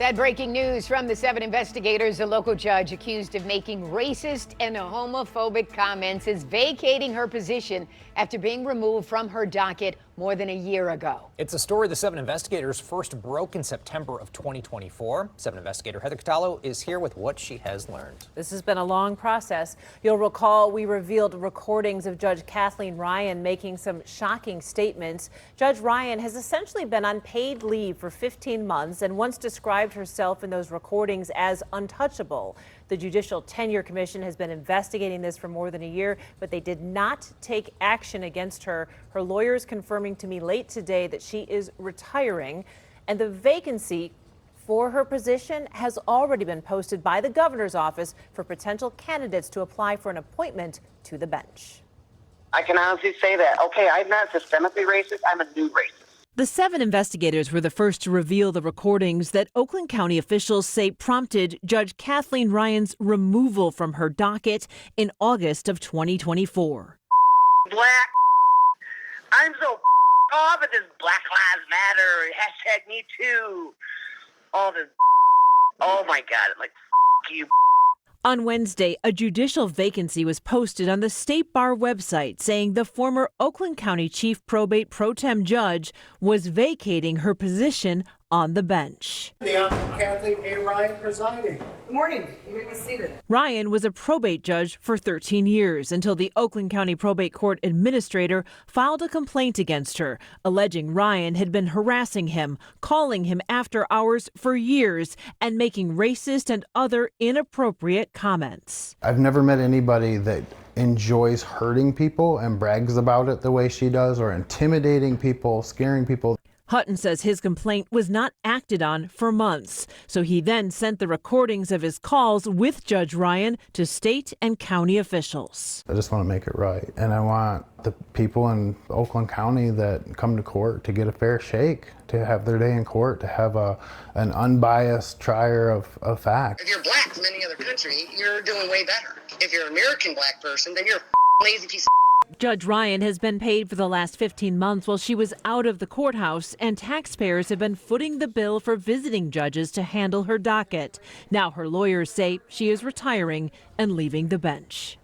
That breaking news from the 7 investigators, a local judge accused of making racist and homophobic comments is vacating her position after being removed from her docket more than a year ago. It's a story the 7 investigators first broke in September of 2024. 7 investigator Heather Catallo is here with what she has learned. This has been a long process. You'll recall we revealed recordings of Judge Kathleen Ryan making some shocking statements. Judge Ryan has essentially been on paid leave for 15 months and once described herself in those recordings as untouchable. The Judicial Tenure Commission has been investigating this for more than a year, but they did not take action against her. Her lawyer is confirming to me late today that she is retiring, and the vacancy for her position has already been posted by the governor's office for potential candidates to apply for an appointment to the bench. I can honestly say that, okay, I'm not systemically racist, I'm a new racist. The 7 investigators were the first to reveal the recordings that Oakland County officials say prompted Judge Kathleen Ryan's removal from her docket in August of 2024. Black. I'm so off at this Black Lives Matter, hashtag Me Too. All this. Oh my God, I'm like, you. On Wednesday, a judicial vacancy was posted on the State Bar website saying the former Oakland County Chief Probate Pro Tem Judge was vacating her position on the bench. The Honorable Kathleen A. Ryan presiding. Good morning. You may be seated. Ryan was a probate judge for 13 years until the Oakland County Probate Court administrator filed a complaint against her, alleging Ryan had been harassing him, calling him after hours for years, and making racist and other inappropriate comments. I've never met anybody that enjoys hurting people and brags about it the way she does, or intimidating people, scaring people. Hutton says his complaint was not acted on for months, so he then sent the recordings of his calls with Judge Ryan to state and county officials. I just want to make it right, and I want the people in Oakland County that come to court to get a fair shake, to have their day in court, to have an unbiased trier of facts. If you're black from any other country, you're doing way better. If you're an American black person, then you're a lazy piece of. Judge Ryan has been paid for the last 15 months while she was out of the courthouse, and taxpayers have been footing the bill for visiting judges to handle her docket. Now her lawyers say she is retiring and leaving the bench.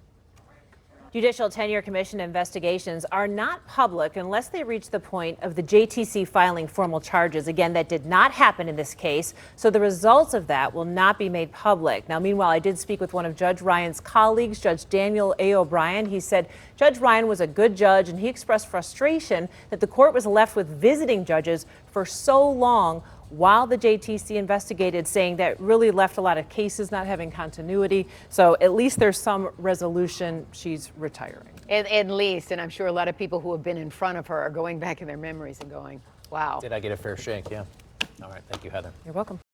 Judicial Tenure Commission investigations are not public unless they reach the point of the JTC filing formal charges. Again, that did not happen in this case, so the results of that will not be made public. Now, meanwhile, I did speak with one of Judge Ryan's colleagues, Judge Daniel A. O'Brien. He said Judge Ryan was a good judge, and he expressed frustration that the court was left with visiting judges for so long while the JTC investigated, saying that really left a lot of cases not having continuity. So at least there's some resolution. She's retiring. At least, and I'm sure a lot of people who have been in front of her are going back in their memories and going, wow. Did I get a fair shake? Yeah. All right. Thank you, Heather. You're welcome.